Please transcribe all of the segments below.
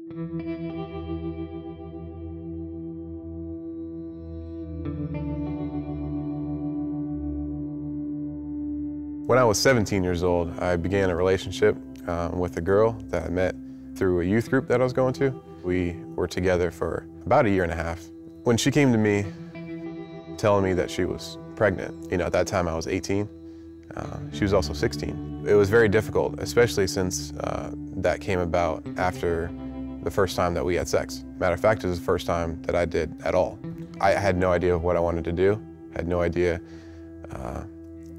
When I was 17 years old, I began a relationship with a girl that I met through a youth group that I was going to. We were together for about a year and a half. When she came to me telling me that she was pregnant, at that time I was 18, she was also 16. It was very difficult, especially since that came about after the first time that we had sex. Matter of fact, it was the first time that I did at all. I had no idea what I wanted to do, had no idea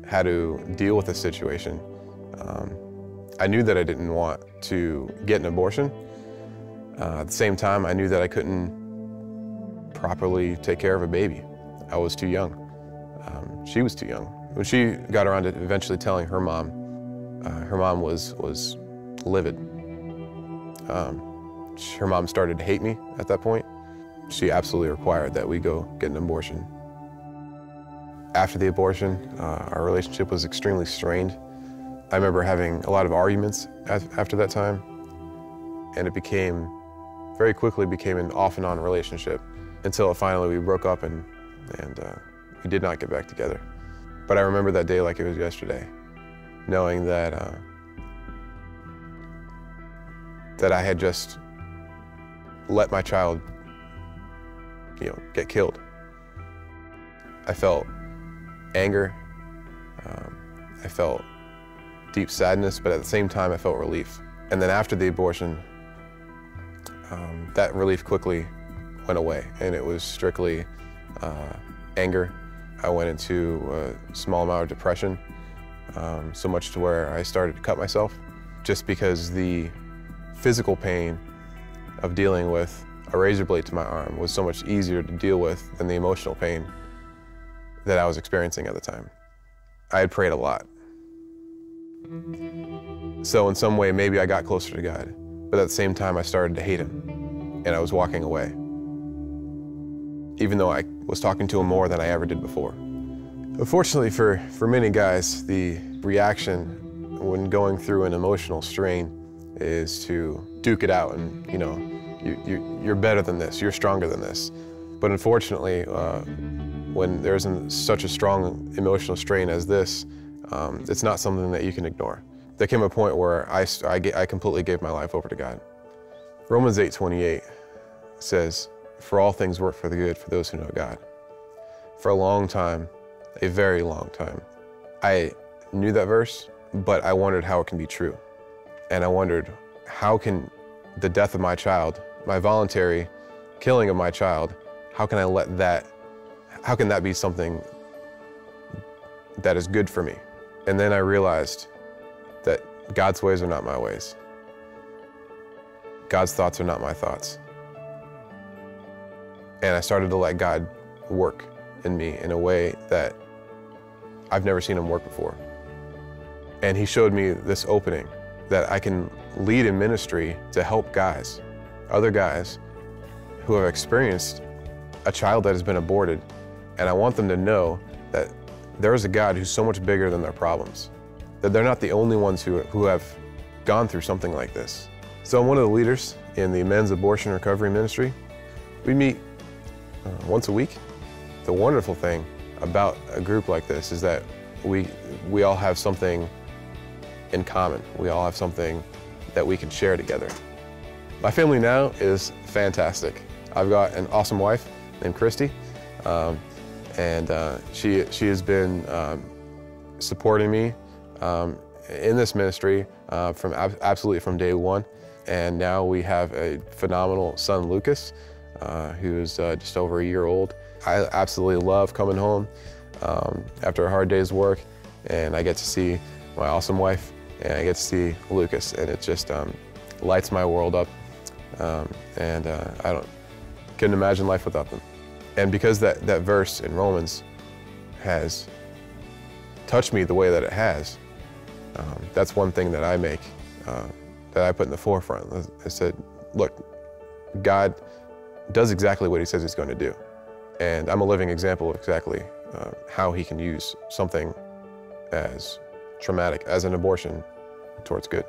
how to deal with the situation. I knew that I didn't want to get an abortion. At the same time, I knew that I couldn't properly take care of a baby. I was too young. She was too young. When she got around to eventually telling her mom was livid. Her mom started to hate me at that point. She absolutely required that we go get an abortion. After the abortion, our relationship was extremely strained. I remember having a lot of arguments after that time, and it very quickly became an off and on relationship until finally we broke up and we did not get back together. But I remember that day like it was yesterday, knowing that that I had just let my child, get killed. I felt anger, I felt deep sadness, but at the same time I felt relief. And then after the abortion, that relief quickly went away, and it was strictly anger. I went into a small amount of depression, so much to where I started to cut myself, just because the physical pain of dealing with a razor blade to my arm was so much easier to deal with than the emotional pain that I was experiencing at the time. I had prayed a lot. So in some way, maybe I got closer to God, but at the same time, I started to hate him, and I was walking away, even though I was talking to him more than I ever did before. Unfortunately for many guys, the reaction when going through an emotional strain is to duke it out and, you're better than this, you're stronger than this. But unfortunately, when there's such a strong emotional strain as this, it's not something that you can ignore. There came a point where I completely gave my life over to God. Romans 8:28 says, "For all things work for the good for those who know God." For a long time, a very long time, I knew that verse, but I wondered how it can be true. And I wondered, how can the death of my child, my voluntary killing of my child, how can that be something that is good for me? And then I realized that God's ways are not my ways. God's thoughts are not my thoughts. And I started to let God work in me in a way that I've never seen him work before. And he showed me this opening that I can lead in ministry to help guys, other guys who have experienced a child that has been aborted. And I want them to know that there is a God who's so much bigger than their problems, that they're not the only ones who have gone through something like this. So I'm one of the leaders in the Men's Abortion Recovery Ministry. We meet once a week. The wonderful thing about a group like this is that we all have something in common. We all have something that we can share together. My family now is fantastic. I've got an awesome wife named Christy, and she has been supporting me in this ministry absolutely from day one. And now we have a phenomenal son, Lucas, who's just over a year old. I absolutely love coming home after a hard day's work, and I get to see my awesome wife, and I get to see Lucas, and it just lights my world up. And I couldn't imagine life without them. And because that verse in Romans has touched me the way that it has, that's one thing that I make, that I put in the forefront. I said, look, God does exactly what he says he's going to do. And I'm a living example of exactly how he can use something as traumatic as an abortion towards good.